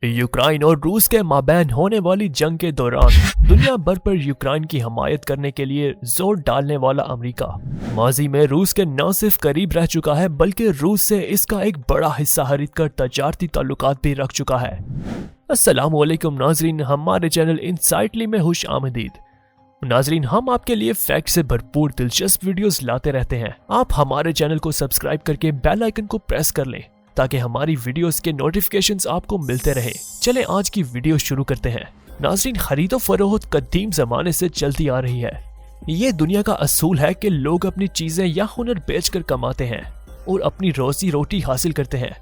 Ukraine और रूस के माबैन होने वाली जंग के दौरान दुनिया भर पर यूक्रेन की हमायत करने के लिए जोर डालने वाला अमेरिका माजी में रूस के न सिर्फ करीब रह चुका है बल्कि रूस से इसका एक बड़ा हिस्सा खरीद कर तजारती ताल्लुकात भी रख चुका है। अस्सलामुअलैकुम नाजरीन, हमारे चैनल इनसाइटली में खुश आमदीद। नाजरीन, हम आपके लिए फैक्ट से भरपूर दिलचस्प वीडियोस लाते रहते हैं। आप हमारे चैनल को सब्सक्राइब करके बेल आइकन को प्रेस कर लें ताकि हमारी वीडियोस के नोटिफिकेशंस आपको मिलते रहे। चलें आज की वीडियो शुरू करते हैं। नाजरीन, खरीदो फरोख्त कदीम जमाने से चलती आ रही है। ये दुनिया का असूल है कि लोग अपनी चीजें या हुनर बेचकर कमाते हैं और अपनी रोजी रोटी हासिल करते हैं।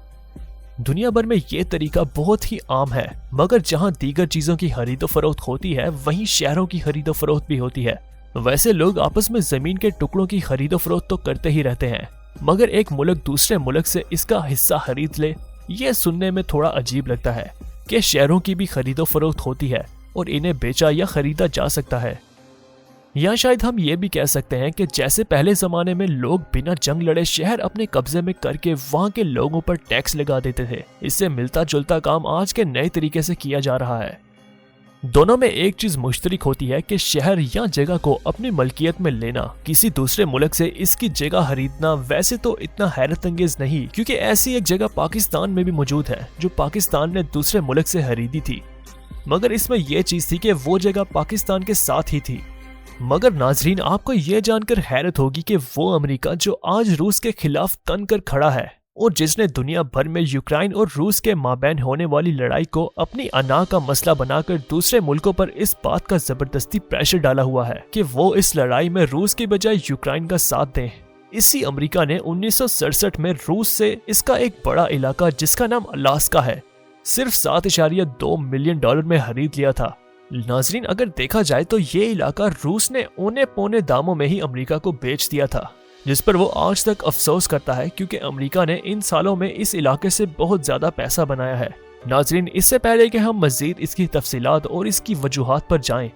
दुनिया भर में ये तरीका बहुत ही आम है, मगर जहाँ दीगर चीजों की खरीदो फरोख्त होती है वहीं शहरों की खरीदो फरोख्त भी होती है। वैसे लोग आपस में जमीन के टुकड़ों की खरीदो फरोख्त तो करते ही रहते हैं, मगर एक मुल्क दूसरे मुल्क से इसका हिस्सा खरीद ले, ये सुनने में थोड़ा अजीब लगता है कि शहरों की भी खरीदो फरोख्त होती है और इन्हें बेचा या खरीदा जा सकता है। या शायद हम ये भी कह सकते हैं कि जैसे पहले जमाने में लोग बिना जंग लड़े शहर अपने कब्जे में करके वहां के लोगों पर टैक्स लगा देते थे, इससे मिलता जुलता काम आज के नए तरीके से किया जा रहा है। दोनों में एक चीज मुश्तरक होती है कि शहर या जगह को अपनी मलकियत में लेना, किसी दूसरे मुल्क से इसकी जगह खरीदना वैसे तो इतना हैरत अंगेज नहीं, क्योंकि ऐसी एक जगह पाकिस्तान में भी मौजूद है जो पाकिस्तान ने दूसरे मुल्क से खरीदी थी, मगर इसमें यह चीज थी कि वो जगह पाकिस्तान के साथ ही थी। मगर नाजरीन, आपको ये जानकर हैरत होगी कि वो अमेरिका जो आज रूस के खिलाफ तन कर खड़ा है और जिसने दुनिया भर में यूक्रेन और रूस के माबैन होने वाली लड़ाई को अपनी अना का मसला बनाकर दूसरे मुल्कों पर इस बात का जबरदस्ती प्रेशर डाला हुआ है कि वो इस लड़ाई में रूस की बजाय यूक्रेन का साथ दें। इसी अमेरिका ने 1967 में रूस से इसका एक बड़ा इलाका जिसका नाम अलास्का है सिर्फ $7.2 मिलियन में खरीद लिया था। नाजरीन, अगर देखा जाए तो ये इलाका रूस ने औने पौने दामों में ही अमेरिका को बेच दिया था, जिस पर वो आज तक अफसोस करता है क्योंकि अमेरिका ने इन सालों में इस इलाके से बहुत ज्यादा पैसा बनाया है। नाजरीन, इससे पहले कि हम मजीद इसकी तफसीलात और इसकी वजूहात पर जाएं,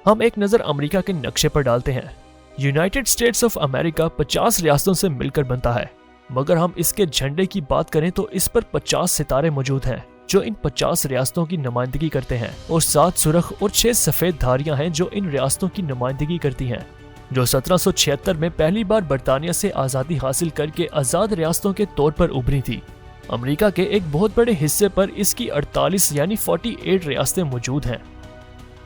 हम एक नजर अमेरिका के नक्शे पर डालते हैं। यूनाइटेड स्टेट्स ऑफ अमेरिका 50 रियासतों से मिलकर बनता है, मगर हम इसके झंडे की बात करें तो इस पर 50 सितारे मौजूद हैं जो इन 50 रियासतों की नुमाइंदगी करते हैं और 7 सुर्ख और 6 सफेद धारियां हैं जो इन रियासतों की नुमाइंदगी करती हैं, जो 1776 में पहली बार बरतानिया से आज़ादी हासिल करके आज़ाद रियासतों के तौर पर उभरी थी। अमेरिका के एक बहुत बड़े हिस्से पर इसकी 48 यानी 48 रियासतें मौजूद हैं।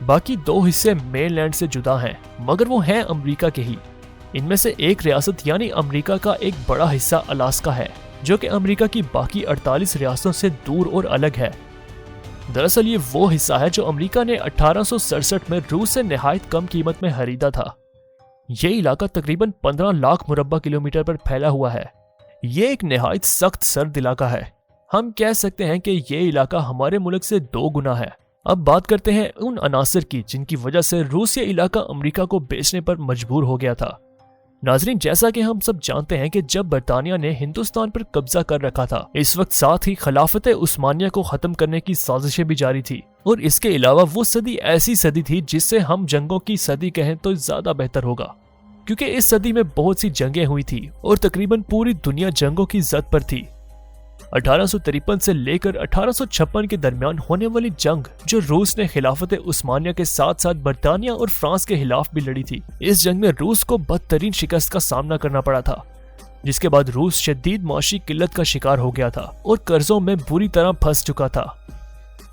बाकी 2 हिस्से मेनलैंड से जुदा हैं, मगर वो हैं अमेरिका के ही। इनमें से एक रियासत यानी अमेरिका का एक बड़ा हिस्सा अलास्का है, जो कि अमेरिका की बाकी 48 रियासतों से दूर और अलग है। दरअसल ये वो हिस्सा है जो अमेरिका ने 1867 में रूस से निहायत कम कीमत में खरीदा था। ये इलाका तकरीबन 15 लाख मुरब्बा किलोमीटर पर फैला हुआ है। ये एक निहायत सख्त सर्द इलाका है। हम कह सकते हैं कि ये इलाका हमारे मुल्क से 2 गुना है। अब बात करते हैं उन अनासर की जिनकी वजह से रूस ये इलाका अमेरिका को बेचने पर मजबूर हो गया था। नाजरीन, जैसा कि हम सब जानते हैं कि जब बरतानिया ने हिंदुस्तान पर कब्जा कर रखा था, इस वक्त साथ ही खिलाफत उस्मानिया को खत्म करने की साजिशें भी जारी थी। और इसके अलावा वो सदी ऐसी सदी थी जिससे हम जंगों की सदी कहें तो ज्यादा बेहतर होगा, क्योंकि इस सदी में बहुत सी जंगें हुई थी और तकरीबन पूरी दुनिया जंगों की जद पर थी। 1853 से लेकर 1856 के दरमियान होने वाली जंग जो रूस ने खिलाफत उस्मानिया के साथ साथ बरतानिया और फ्रांस के खिलाफ भी लड़ी थी, इस जंग में रूस को बदतरीन शिकस्त का सामना करना पड़ा था, जिसके बाद रूस शदीद माशी किल्लत का शिकार हो गया था और कर्जों में बुरी तरह फंस चुका था।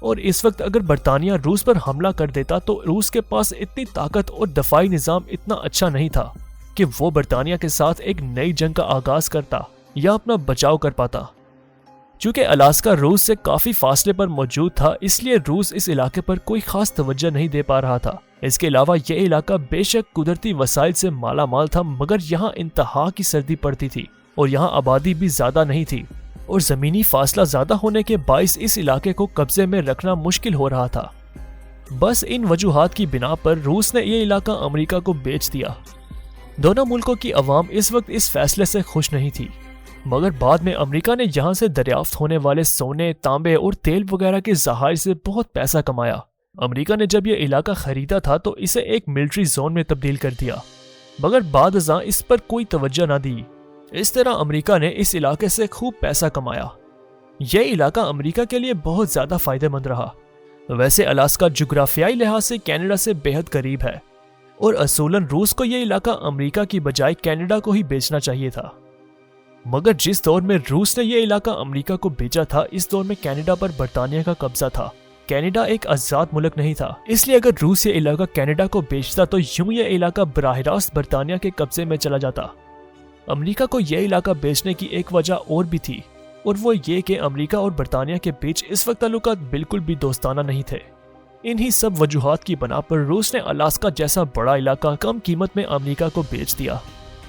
और इस वक्त अगर बरतानिया रूस पर हमला कर देता तो रूस के पास इतनी ताकत और दफाई निजाम इतना अच्छा नहीं था कि वो बरतानिया के साथ एक नई जंग का आगाज करता या अपना बचाव कर पाता। चूंकि अलास्का रूस से काफी फासले पर मौजूद था, इसलिए रूस इस इलाके पर कोई खास तवज्जो नहीं दे पा रहा था। इसके अलावा यह इलाका बेशक कुदरती वसाइल से माला माल था, मगर यहाँ इंतहा की सर्दी पड़ती थी और यहाँ आबादी भी ज्यादा नहीं थी और जमीनी फासला ज्यादा होने के बाइस इस इलाके को कब्जे में रखना मुश्किल हो रहा था। बस इन वजूहात की बिना पर रूस ने यह इलाका अमेरिका को बेच दिया। दोनों मुल्कों की अवाम इस वक्त इस फैसले से खुश नहीं थी, मगर बाद में अमेरिका ने यहाँ से दरियाफ्त होने वाले सोने, तांबे और तेल वगैरह के जहाज से बहुत पैसा कमाया। अमेरिका ने जब यह इलाका खरीदा था तो इसे एक मिलिट्री जोन में तब्दील कर दिया, मगर बाद अज़ां इस पर कोई तवज्जो न दी। इस तरह अमेरिका ने इस इलाके से खूब पैसा कमाया। यह इलाका अमेरिका के लिए बहुत ज्यादा फायदेमंद रहा। वैसे अलास्का जुग्राफियाई लिहाज से कनाडा से बेहद करीब है और असूलन रूस को यह इलाका अमेरिका की बजाय कनाडा को ही बेचना चाहिए था। मगर जिस दौर में रूस ने यह इलाका अमेरिका को बेचा था, इस दौर में कनाडा पर बर्तानिया का कब्जा था। कनाडा एक आजाद मुल्क नहीं था, इसलिए अगर रूस ये इलाका कनाडा को बेचता तो यूं यह इलाका बराह रास्त बर्तानिया के कब्जे में चला जाता। अमेरिका को यह इलाका बेचने की एक वजह और भी थी, और वो ये कि अमेरिका और बर्तानिया के बीच इस वक्त ताल्लुकात बिल्कुल भी दोस्ताना नहीं थे। इन्हीं सब वजूहात की बना पर रूस ने अलास्का जैसा बड़ा इलाका कम कीमत में अमेरिका को बेच दिया।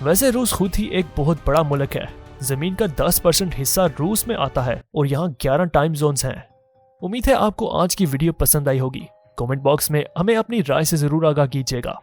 वैसे रूस खुद ही एक बहुत बड़ा मुल्क है। जमीन का 10% हिस्सा रूस में आता है और यहाँ 11 टाइम जोन्स हैं। उम्मीद है आपको आज की वीडियो पसंद आई होगी। कमेंट बॉक्स में हमें अपनी राय से जरूर आगाह कीजिएगा।